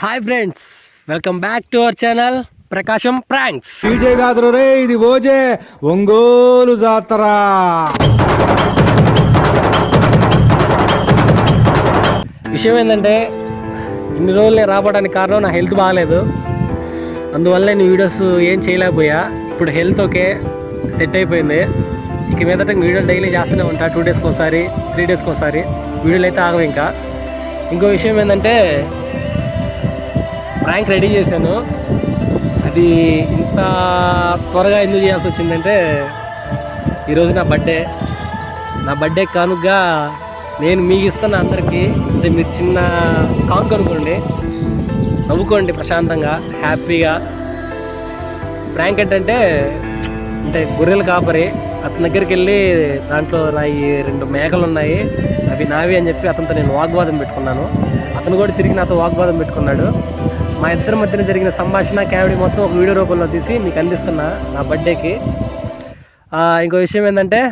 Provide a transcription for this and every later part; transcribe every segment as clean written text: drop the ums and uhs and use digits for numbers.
Hi friends, welcome back to our channel Prakasam pranks. DJ కాదురు రే, ఇది ఓజే ఒంగోలు జాతర. విషయం ఏంటంటే ఇన్ని రోజులు నేను రావడానికి కారణం నా హెల్త్ బాగాలేదు. అందువల్ల నేను వీడియోస్ ఏం చేయలేకపోయా. ఇప్పుడు హెల్త్ ఓకే, సెట్ అయిపోయింది. ఇక మీదట వీడియోలు డైలీ చేస్తూనే ఉంటా. 2 డేస్కి ఒకసారి, 3 డేస్కి ఒకసారి వీడియోలు అయితే ఆగవు. ఇంకో విషయం ఏంటంటే ప్రాంక్ రెడీ చేశాను. అది ఇంత త్వరగా ఎందుకు చేయాల్సి వచ్చిందంటే ఈరోజు నా బర్త్డే కానుకగా నేను మీకు ఇస్తున్న అందరికీ. అంటే మీరు చిన్న కానుక అనుకోండి, నవ్వుకోండి ప్రశాంతంగా, హ్యాపీగా. ప్రాంక్ ఏంటంటే గొర్రెల కాపరి అతని దగ్గరికి వెళ్ళి దాంట్లో ఈ 2 మేకలు ఉన్నాయి, అవి నావి అని చెప్పి అతనితో నేను వాగ్వాదం పెట్టుకున్నాను. అతను కూడా తిరిగి నాతో వాగ్వాదం పెట్టుకున్నాడు. మా ఇద్దరి మధ్యన జరిగిన సంభాషణ కామెడీ మొత్తం ఒక వీడియో రూపంలో తీసి మీకు అందిస్తున్నా నా బర్త్డేకి. ఇంకో విషయం ఏంటంటే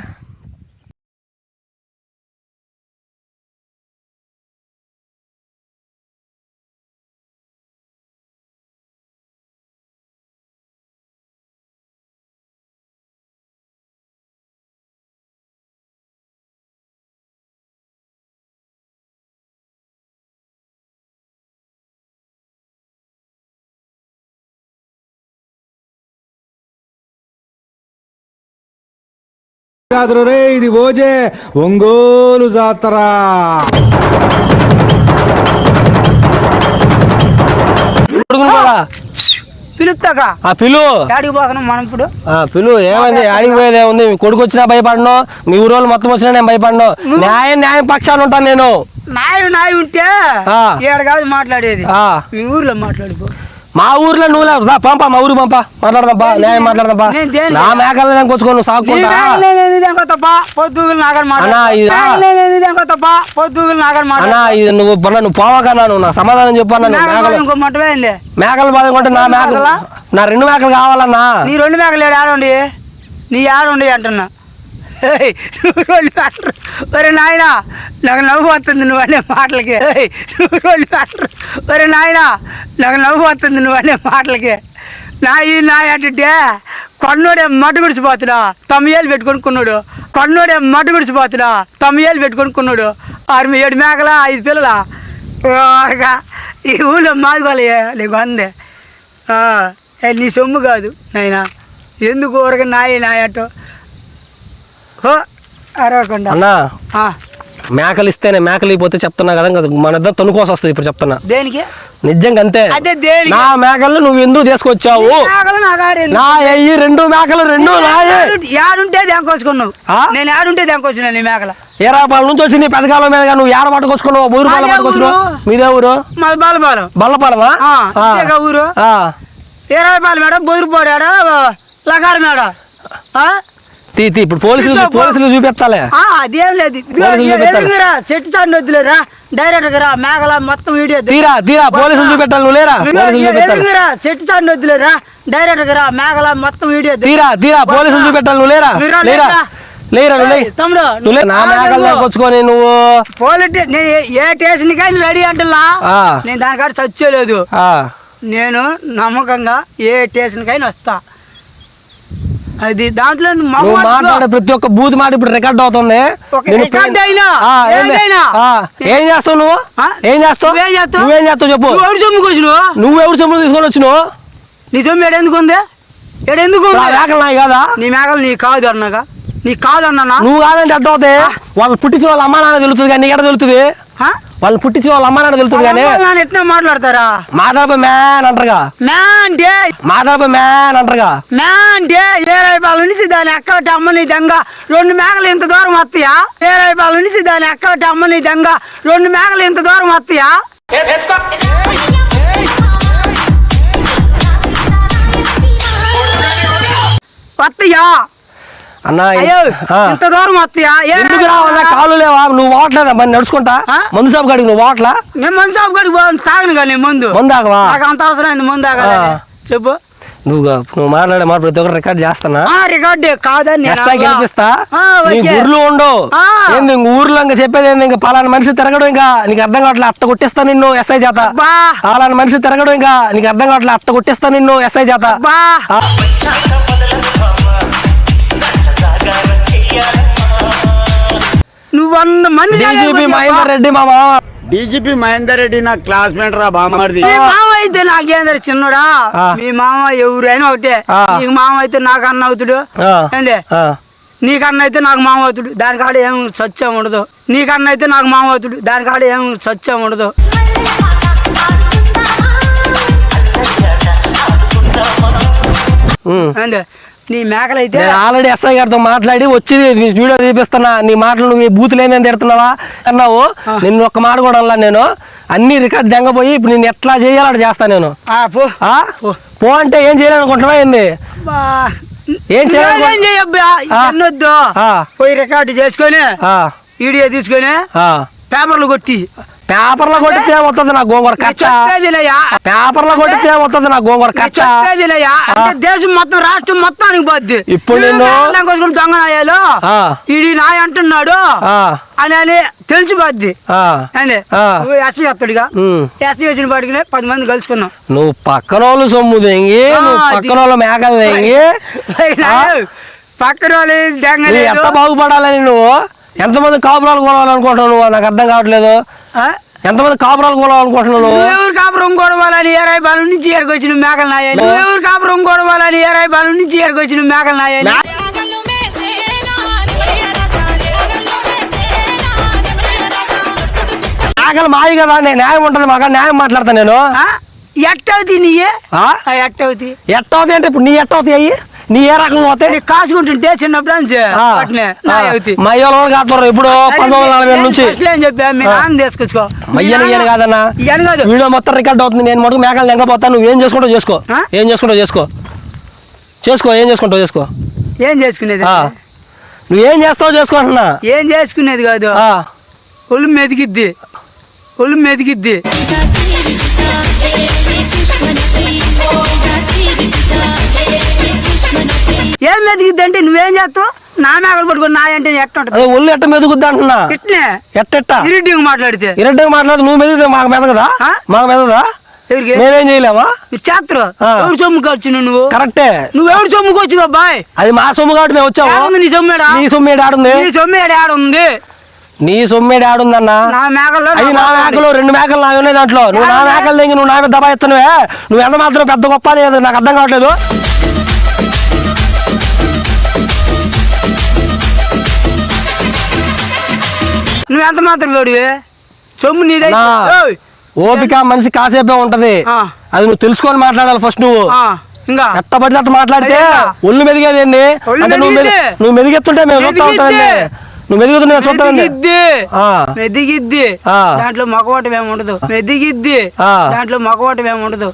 కాదురు రే, ఇది ఓజే ఒంగోలు జాతర. పిలుస్తాగా పిలు ఏమైంది? ఆడికి పోయేది ఏముంది? మీ కొడుకు వచ్చినా భయపడను, మీ ఊరు వాళ్ళు మొత్తం వచ్చినా నేను భయపడను. న్యాయం పక్షాన్ని ఉంటాను నేను. నాయ ఉంటే కాదు మాట్లాడేది, మీ ఊర్లో మాట్లాడిపో. మా ఊర్లో నువ్వు పంపా, మా ఊరు పంపా, మాట్లాడదాంపా, న్యాయం మాట్లాడదాంపా. నా మేకలు కొచ్చుకోను సాగుకుంటా. నువ్వు పోవకన్నా, నువ్వు నాకు సమాధానం చెప్పన్నా. మేకలు బాధకుంటే నా 2 మేకలు కావాలన్నా. నీ 2 మేకలు ఆడండి, నీ ఆడండి అంటున్నా. ఒరే నాయన, నాకు నవ్వు వస్తుంది నువ్వు అనే మాటలకి. ఒరే నాయన, నాకు నవ్వు వస్తుంది నువ్వు అనే మాటలకి. నాయ అంటే కొన్నోడే మట్టు గుడిచిపోతున్నా 9 ఏళ్ళు పెట్టుకొని కొన్నాడు. కొన్నోడే మట్టు గుడిచిపోతున్నా 9 ఏళ్ళు పెట్టుకొని కొన్నాడు. 7 మేకల 5 పిల్లల ఈ ఊళ్ళో మాదిగోలే నీకు అందే. నీ సొమ్ము కాదు నాయన, ఎందుకు ఊరక నాయ అటో అన్నా. మేకలు ఇస్తేనే, మేకలు ఇపోతే చెప్తున్నా కదా, మన ఇద్దరు తనుకోసం వస్తుంది. ఇప్పుడు చెప్తున్నా దేనికి, నిజంగా అంతే. నా మేకలు నువ్వు ఎందుకు తీసుకొచ్చావు? నా 2 మేకలు 2 ఏడుంటే దానికొచ్చుకున్నావు. నేను ఏడుంటే దానికొచ్చిన నీ మేకల 20 నుంచి వచ్చి నీ పెదకాలం మీద నువ్వు ఏడ పట్టుకొచ్చుకున్నావు? ఊరు పాల పట్టుకొచ్చున్నావు. మీదే ఊరు? బల్లపాలమా ఊరు. 20 పాలు మేడం, బొదురుపోడాడా లగారు మేడం. ఇప్పుడు పోలీసులు చూపించాలి. అదేం లేదు, చెట్టు చాటు వద్దులేరా, డైరెక్ట్ రా మేఘల మొత్తం వీడియో తీరా పోలీసులు చూపెట్టాలి. నువ్వు లేరా? చెట్టు చాటు వద్దులేరా, డైరెక్ట్ రా మేఘల మొత్తం వీడియో తీరా పోలీసులు చూపెట్టాలి. నువ్వు లేరా? తమ్ముడు నా మేకలు లేకొచ్చుకొని నువ్వు ఏ స్టేషన్ కానీ రెడీ అంటున్నా. నేను దానికాడ చచ్చేలేదు. నేను నమ్మకంగా ఏ స్టేషన్ కైనా వస్తా. అది దాంట్లో మాట్లాడే ప్రతి ఒక్క బూత్ మాట ఇప్పుడు రికార్డ్ అవుతుంది. ఏం చేస్తావు నువ్వు? నువ్వేం చేస్తావు చెప్పు. నువ్వెవరు సొమ్ము తీసుకొని వచ్చినావు? నీ సొమ్ము ఏడెందుకు ఉంది? మేకలు నాయి కాదా? నీ మేకలు నీ కాదు అన్నగా, నీ కాదు అన్నా. నువ్వు కాదంటే అడ్డు అవుతాయి. వాళ్ళు పుట్టించిన వాళ్ళ అమ్మా నాన్న తెలుస్తుంది కానీ నీకెట తెలుస్తుంది? వాళ్ళు పుట్టించిన వాళ్ళ అమ్మా నాన్న తెలుస్తుంది కానీ ఎట్లా మాట్లాడతారా? మాట్లాడబోయి మ్యాన్ అంటారుగా. మాట్లాడబోయి మ్యాన్ అంటారుగా. 20 పాల నుంచి దాని అక్కటి అమ్మని దెంగ 2 మేకలు ఇంత దూరం వస్తాయా? 20 పాల నుంచి దాని అక్కటి అమ్మని దెంగ 2 మేకలు ఇంత దూరం వస్తాయా? వస్తాయా అన్నా? ఇంత దూరం వస్తాయా? ఎందుకు రావాలా? కాలు లేవా? నువ్వు వాటలేదా? మరి నడుచుకుంటా మందు షాప్ కాడికి నువ్వు వాటలా? నేను మందు షాప్ కాడికి తాగను కానీ మందు ఆగవా? నాకు అంత అవసరం అయింది మందు ఆగా. చెప్పు. నువ్వు మాట్లాడే మాట ప్రతి ఒక్కరు రికార్డ్ చేస్తానా రికార్డు కాదని నేను ఎస్ఐ గెలిపిస్తా నీ గుర్లు ఉండవు ఏంది ఇంక ఊర్లో ఇంకా చెప్పేది ఏంది ఇంకా పలానా మనిషి తిరగడం ఇంకా నీకు అర్థం కావట్లే అట్ట కొట్టిస్తా నిన్ను ఎస్ఐ చేత పలానా మనిషి తిరగడం ఇంకా నీకు అర్థం కావట్లే అట్ట కొట్టిస్తా నిన్ను ఎస్ఐ చేత నువ్వు 100 మంది డీజీపీ మహేందర్ రెడ్డి మా మామ డీజీపీ మహేందర్ రెడ్డి నా క్లాస్మేట్ రా బామ్మర్ది. మీ మామ అయితే నాకేందరు చిన్నడా మీ మామ ఎవరైనా ఒకటే నీకు మామ అయితే నాకు అన్న అవుతుడు ఏంది నీకన్న అయితే నాకు మామ అవుతుడు దానికాడ ఏం సత్యం ఉండదు నీకన్న అయితే నాకు మామ అవుతుడు దానికాడ ఏం సత్యం ఉండదు ఏంది నీ మేకలైతే ఆల్రెడీ ఎస్ఐ గారితో మాట్లాడి వచ్చి వీడియో తీపిస్తున్నా నీ మాటలు నువ్వు బూతులు ఏందని తిడుతున్నావా అన్నావు నిన్ను ఒక్క మాట కూడా అన్నా నేను అన్ని రికార్డ్ దెంగపోయి ఇప్పుడు నేను ఎట్లా చేయాలని చేస్తా నేను పో అంటే ఏం చేయాలనుకుంటున్నావా ఏంది ఏం చేయొద్దు పోయి రికార్డు చేసుకొని వీడియో తీసుకొని పేపర్లు కొట్టి పేపర్లో కొట్టితే వస్తుంది నా గోంగూర కచ్చ పేపర్లో కొట్టితే వస్తుంది నా గోంగూర కచ్చ దేశం మొత్తం రాష్ట్రం మొత్తానికి పోద్ది ఇప్పుడు నేను దొంగ నాయాలు ఇది నాయ అంటున్నాడు అని తెలిసిపోద్ది అండి ఎస్సీ చెప్తాడుగా ఎస్సీ వచ్చిన పాటికి 10 మంది కలుసుకున్నాం నువ్వు పక్కన వాళ్ళు సొమ్ము తెంగి పక్కన వాళ్ళ మేకలు తెంగి పక్కన వాళ్ళు ఎంత బాగుపడాలని నువ్వు ఎంతమంది కాపురాలు కొనాలనుకుంటున్నావు నువ్వు నాకు అర్థం కావట్లేదు ఎంతమంది కాపురాలు కొనాలనుకుంటున్నావు ఎవరు కాపురం కొడవాలని 20 బాల నుంచి ఏరుకొచ్చిన మేకలు నాయాలి ఎవరు కాపురం కొడవాలని 20 బాల నుంచి ఏరుకొచ్చిన మేకలు నాయాలి మేకలు మాయి కదా నేను న్యాయం ఉంటుంది మాకు న్యాయం మాట్లాడతాను నేను ఎట్టవుతాయి నీ ఎట్టవుతాయి ఎట్టవుతాయి అంటే ఇప్పుడు నీ ఎట్టవుతాయి అయ్యి నీ ఏ రకంగా పోతాయి కాసుకుంటుంటే చిన్నప్పుడు మయ్యలో కాపుతారు ఇప్పుడు 1940 నుంచి చెప్పా మీ నాన్న తీసుకొచ్చుకో మయ్యని కాదన్నా వీడియో మొత్తం రికార్డ్ అవుతుంది నేను మటుకు మేకలు లెంకపోతాను నువ్వేం చేసుకుంటావు చేసుకో ఏం చేసుకుంటావు ఏం చేసుకుంటావు చేసుకో ఏం చేసుకునేది నువ్వేం చేస్తావు చేసుకో అంటున్నా ఏం చేసుకునేది కాదు ఒళ్ళు మెదిగిద్ది ఏం మెదిగిద్ది అంటే నువ్వేం చేస్తావు నా మేకలు పట్టుకుని నా అంటే ఎట్ట ఉంటుంది ఒళ్ళు ఎట్ట మెదుగుద్ది అంటున్నా ఇట్నే ఇరిటింగ్ మాట్లాడితే నువ్వు మెదిగితే మాకు మెదగదా నేనేం చేయలేమా చేస్తారు ఎవరు సొమ్ముకి వచ్చినావు నువ్వు కరెక్టే నువ్వెవరు సొమ్ముకి వచ్చినావు బాయ్ అది మా సొమ్ము కాబట్టి మేము వచ్చాము నీ సొమ్మేడా నీ సొమ్మేడు ఆడుంది నీ సొమ్మేడు ఆడుందన్నా నా మేకల్లో అది నా మేకలు 2 మేకలు నావి ఉన్నాయి దాంట్లో నువ్వు నా మేకలు తెంగి నువ్వు నా మీద దబా ఎత్తునవే నువ్వు ఎంత మాత్రం పెద్ద గొప్ప అనేది నాకు అర్థం కావట్లేదు నువ్వు ఎంత మాత్రం వేడివే సొమ్ము నీదే ఓపిక మనిషి కాసేపే ఉంటది అది నువ్వు తెలుసుకొని మాట్లాడాలి ఫస్ట్ నువ్వు ఇంకా ఎట్ట పడితే అట్ట మాట్లాడితే ఒళ్ళు మెదిగేది ఏంది అంటే నువ్వు మెదిగెత్తుంటే మేము చూస్తా ఉంటామండి నువ్వు మెదుగుతున్నా చూస్తామండి మెదిగిద్ది దాంట్లో మగవాటం ఏమి ఉండదు దాంట్లో మగవాటం ఏమి ఉండదు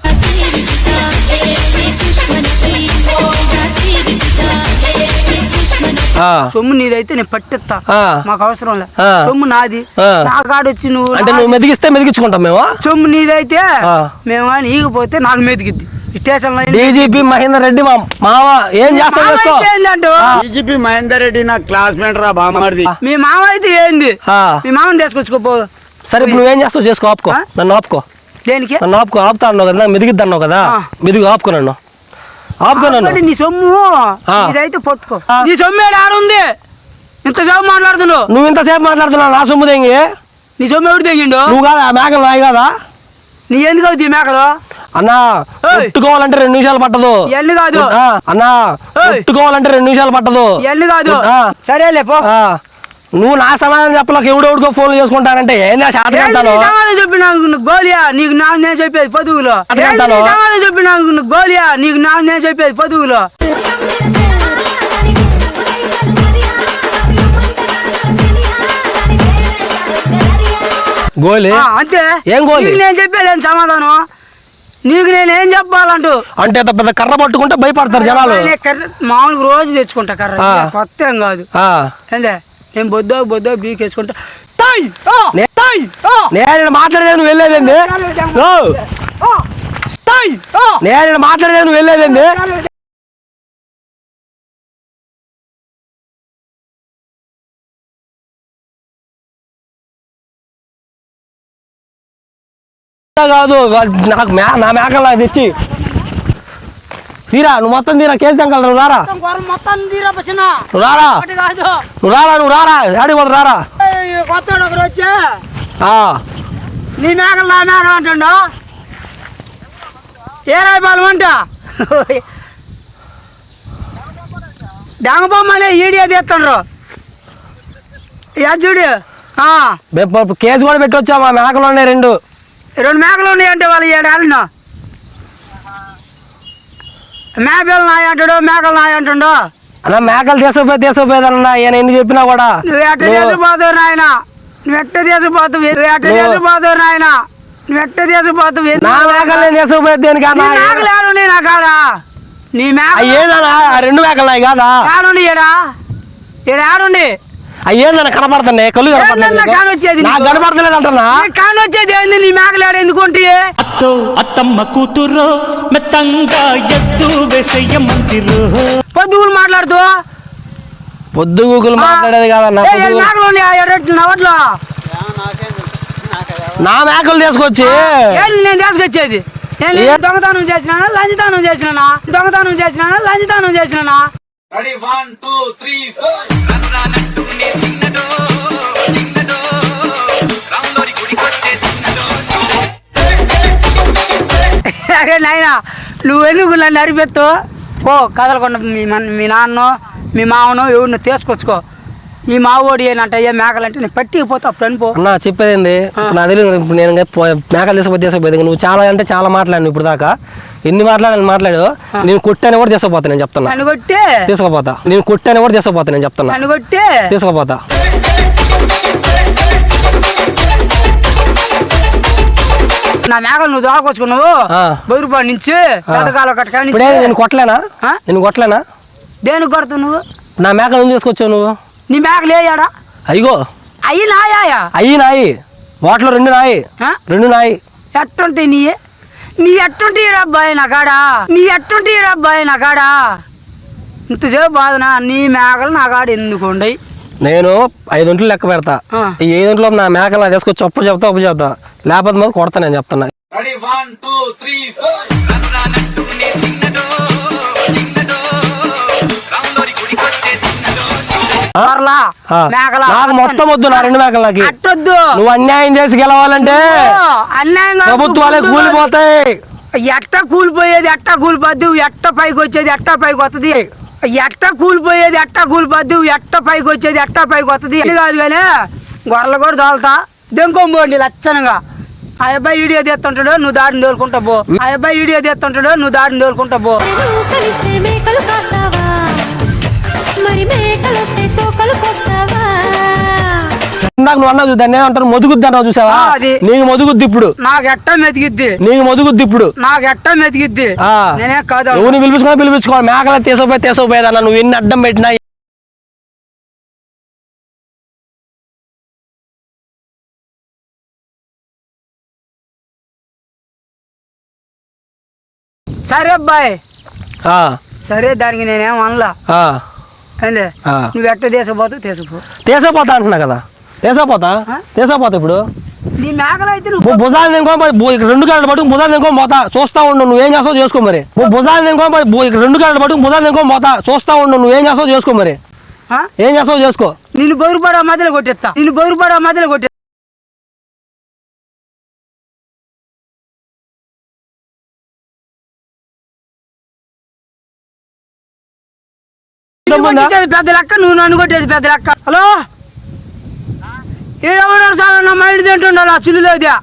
సొమ్ము నీదైతే నేను పట్టిస్తా మాకు అవసరం లే సొమ్ము నాది నా కాడొచ్చి నువ్వు అంటే నువ్వు మెదిగిస్తే మెదిగించుకుంటాం మేము సొమ్ము నీదైతే మేము కానీ ఈగిపోతే నాకు మెదిగిద్ది స్టేషన్ డీజీపీ మహేందర్ రెడ్డి మామ ఏం చేస్తావు డీజీపీ మహేందర్ రెడ్డి నా క్లాస్మేట్ రా బామ్మర్ది. మీ మామ అయితే ఏంది మీ మామని తీసుకొచ్చుకోపో సరే ఇప్పుడు నువ్వేం చేస్తావు చేసుకో ఆపుకో నన్ను ఆపుకో దేనికి నన్ను ఆపుకో ఆపుతా అన్నావు కదా మెదిగిద్ది అన్నావు కదా మెదిగి ఆపుకో నన్ను నీ సొమ్ము ఇదైతే పట్టుకో నీ సొమ్ము ఆడుంది ఇంతసేపు మాట్లాడుతున్నావు నువ్వు ఇంతసేపు మాట్లాడుతున్నావు నా సొమ్ము తెంగి నీ సొమ్ము ఎవరు తెగిండు నువ్వు కాదా మేకలు నాయి కాదా నీ ఎందుకు అవుతాయి మేకలు అన్నా ఉట్టుకోవాలంటే 2 నిమిషాలు పట్టదు ఎల్లు కాదు అన్నా ఉట్టుకోవాలంటే 2 నిమిషాలు పట్టదు ఎల్లు కాదు సరేలే పో నువ్వు నా సమాధానం చెప్పలేక ఎవడెవడికో ఫోన్లు చేసుకుంటానంటే ఏందా శాతకంటాను చెప్పి నాకు గోలియా నీకు నాకు నేను చెప్పేది పొదుగులో చెప్పి నాకు గోలియా నీకు నాకు నేను చెప్పేది పొదుగులో గోలి అంతే ఏం గోలి నేను చెప్పేది సమాధానం నీకు నేనేం చెప్పాలంటూ అంటే పెద్ద కర్ర పట్టుకుంటే భయపడతారు జనాలు మామూలుగా రోజు తెచ్చుకుంటా కర్ర కొత్త ఏం కాదు ఏందే నేను బొద్దో బీకేసుకుంటా నేను మాట్లాడేది నువ్వు వెళ్ళేదండి నేను మాట్లాడేది నువ్వు వెళ్ళేదండి. కాదు నాకు నా మేకలు నాకు తెచ్చి తీరా, నువ్వు మొత్తం తీరా, కేసు దంకలు నువ్వు రారా, నువ్వు రారా, నువ్వు రారా, ఆడికి పోదు రారా. కొత్త వచ్చా నీ మేకలు నా మేకలు అంటుండో ఏ రాయపాలెం అంట డాంగబొమ్మనే ఈడియా తీస్తుండ్రు చూడు. కేసు కూడా పెట్టొచ్చా, మా మేకలు ఉన్నాయి రెండు మేకలు ఉన్నాయంటే వాళ్ళు 7 ఏళ్ళను మేకలు నాయ అంటాడు, మేకలు నాయ అంటుండో. అలా మేకలు తీసుకుపోయేదన్నా ఈయన ఎన్ని చెప్పినా కూడా. నువ్వు ఎట్ట తీసుకుపోతావు నాయన, నువ్వు ఎట్ట తీసుకుపోతావు, నాయన నువ్వు ఎట్ట తీసుకుపోతావు. నా మేకలు నేను తీసుకుపోయేది దేనికి? మేకలు ఏడుండి నా కాడా, నీ మేక ఏదన్నా 2 మేకలు నాయి కాదా? ఏడుండి ఏడుండి అయ్యేదన్నా కనపడుతున్నాయి, కళ్ళు వచ్చేది కనపడతలేదు అంటున్నా. కాని వచ్చేది ఏంది, నీ మేకలు ఏడు ఎందుకుంటే అత్తమ్మ కూతురు మెత్తంగా ఎత్తు వేసేయమంటిరు. పొద్దుగులు మాట్లాడుతూ పొద్దుగూకులు మాట్లాడేది కాదన్నా. నవట్లో నా మేకలు తీసుకొచ్చి నేను తీసుకొచ్చేది దొంగతనం చేసినా, లంచతనం చేసినా, లంచతనం చేసినా. అరే నాయన నువ్వు ఎందుకు నన్ను అరిపెత్తు పో, కదలకుండా మీ నాన్న మీ మామను ఎవరిని తీసుకొచ్చుకో. ఈ మావోడి ఏంటంటే ఏ మేకలంటే నేను పట్టిపోతా అప్పుడు అనిపో. అన్నా చెప్పేది నాకు తెలియదు. ఇప్పుడు నేను మేకలు తీసుకుపోయేది నువ్వు చాలా అంటే చాలా మాట్లాడాను ఇప్పుడు దాకా. ఎన్ని మాట్లాడు నేను కొట్టాను కూడా తీసుకుపోతా నేను చెప్తున్నా. నన్ను కొట్టి తీసుకుపోతా, నేను కొట్టాను కూడా తీసుకుపోతా నేను చెప్తున్నా. నన్ను కొట్టి తీసుకుపోతా. నా మేకలు నువ్వు దోకొచ్చుకున్నావు బొరుపాడు నుంచి పెద్దకాలం కట్టకాని. నేను కొట్టలేనా? దేనికి కొడతావు నువ్వు? నా మేకలు ఎందుకు తీసుకొచ్చావు నువ్వు? నీ మేకలు వేయాడా? అయ్యో అయ్యి నాయా? అయ్యి నాయి, వాటిలో 2 నాయి, 2 నాయి. ఎట్టుంటే నీ ఎట్టుంటే రబ్బాయి నా కాడా, ఇంతసేపు బాధనా? నీ మేకలు నా కాడ ఎందుకు ఉండయి? నేను 5 ఒంట్లు లెక్క పెడతా. ఈ 5 ఒంట్లో నా మేకలు నా తీసుకొచ్చి అప్పు చెప్తా, లేకపోతే మీద కొడతా నేను చెప్తున్నా. నాకు మొత్తం వద్దు, నా 2 మేకలు నాకు అట్టొద్దు. నువ్వు అన్యాయం చేసి గెలవాలంటే ప్రభుత్వాలే కూలిపోతాయి. ఎట్ట కూలిపోయేది ఎట్ట కూలిపోద్ది, ఎట్ట పైకి వచ్చేది ఎట్ట పైకి వస్తుంది. ఎట్ట కూలిపోయేది ఎట్ట కూలిపోద్ది, ఎట్ట పైకి వచ్చేది ఎట్ట పైకి వస్తుంది. కాదు కానీ గొర్రెలు కూడా తోలుతా దెంకోండి లచ్చనగా. ఆ అబ్బాయి ఈడియో తీస్తుంటాడు, నువ్వు దాడిని తోలుకుంటా పో. నువ్వు అన్నా దాన్ని ఏమంటారు, మొదుగుద్ది అన్నావు చూసావా? నీకు మొదుగుద్ది ఇప్పుడు, నాకు ఎట్ట మెతికిద్ది, నేనే కాదు. నువ్వు పిలిపించుకోవాలి మేకలు తీసుకుపోయేదన్నా. నువ్వు ఎన్ని అడ్డం పెట్టినా సరే అబ్బాయి సరే, దానికి నేనేం అనలా. నువ్వు ఎట్ట తీసుకుపోతా అంటున్నా కదా. తీసుకుపోతా ఇప్పుడు. నీ మేకలు అయితే నువ్వు భుజాలు 2 గంటలు పట్టుకు భుజాలు పోతా, చూస్తా ఉండు, నువ్వేం చేస్తావు చేసుకో మరి. భుజాలు 2 గంటలు పట్టుకు భుజాలు పోతా, చూస్తా ఉండు, నువ్వేం చేస్తావు చేసుకో మరి. ఏం చేస్తావు చేసుకో. నిన్ను బొరుపడా మధ్యలో కొట్టేస్తా. పెద్ద లెక్క, నువ్వు నన్ను కొట్టేది పెద్ద లెక్క. హలో, ఏడవడం సార్ నా మైండ్ తింటుండాలి ఆ చిల్లులేదా,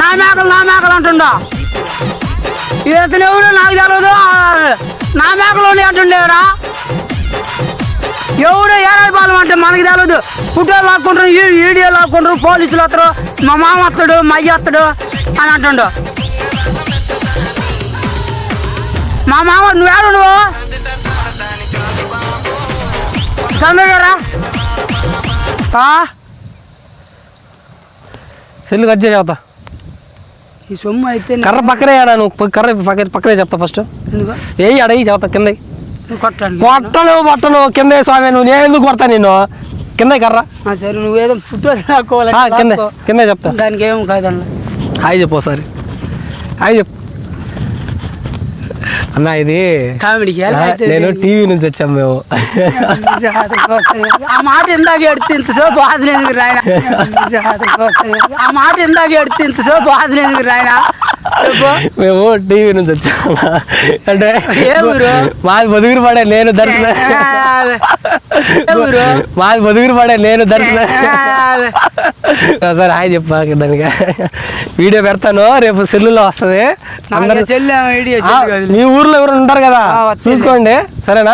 నా మేకలు అంటుండా. ఇతను ఎవరు నాకు తెలియదు, నా మేకలు అంటుండేవరా. ఎవడు ఏరాయిపాలెం అంటే మనకి తెలియదు. ఫోటోలు లాక్కుంటారు, వీడియో లాక్కుంటారు, పోలీసులు వస్తారు, మా మామ వస్తాడు, మా అయ్య వస్తాడు అని అంటుండు. మా మామ నువ్వేడు, నువ్వు తొందరగా రా. సెల్లు కట్ చేసి చెప్తా. ఈ సొమ్ము అయితే కర్ర పక్కనే ఆడా నువ్వు, కర్ర పక్కనే చెప్తా ఫస్ట్. ఎందుకు ఏయి అడగి చెప్తా కింద. కొట్టాను పట్టను కింద స్వామి, నువ్వు నేను ఎందుకు కొడతా నిన్ను? కింద కర్ర. సరే నువ్వేదో ఫుడ్ లాక్కోవాలి. కింద చెప్తా. దానికి ఏం కాదన్న. హాయ్ చెప్పు ఒకసారి, హాయ్ చెప్పు అన్న. ఇది కామెడీకి నేను టీవీ నుంచి వచ్చాము మేము. ఆ మాట ఇందాక ఎడితే ఇంతసేపు బాధలేదు రాయన. ఆ మాట ఇందాక ఎడితే ఇంతసేపు బాధలేదు రాయన. మేము టీవీ నుంచి వచ్చాము. అంటే మాది బతుకురు పడే నేను దర్శనం, మాది బతుకురు పడే నేను దర్శనం. సరే హాయ్ చెప్పా దానికి. వీడియో పెడతాను రేపు సెల్లులో వస్తుంది. మీ ఊర్లో ఎవరు ఉంటారు కదా, చూసుకోండి సరేనా.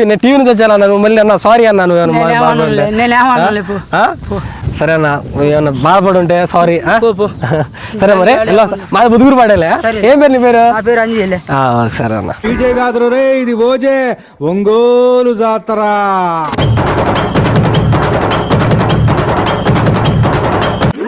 నేను టీవీ నుంచి వచ్చాను నువ్వు మళ్ళీ అన్నా సారీ అన్నా. సరే అన్న, ఏమన్నా బాధపడి ఉంటే సారీ. సరే మరి మాది బుదుగురు పడేలే. ఏం పేరు నీ పేరు? సరే అన్న. విజయ్ కాదు రే, ఇది ఓజే ఒంగోలు జాతర.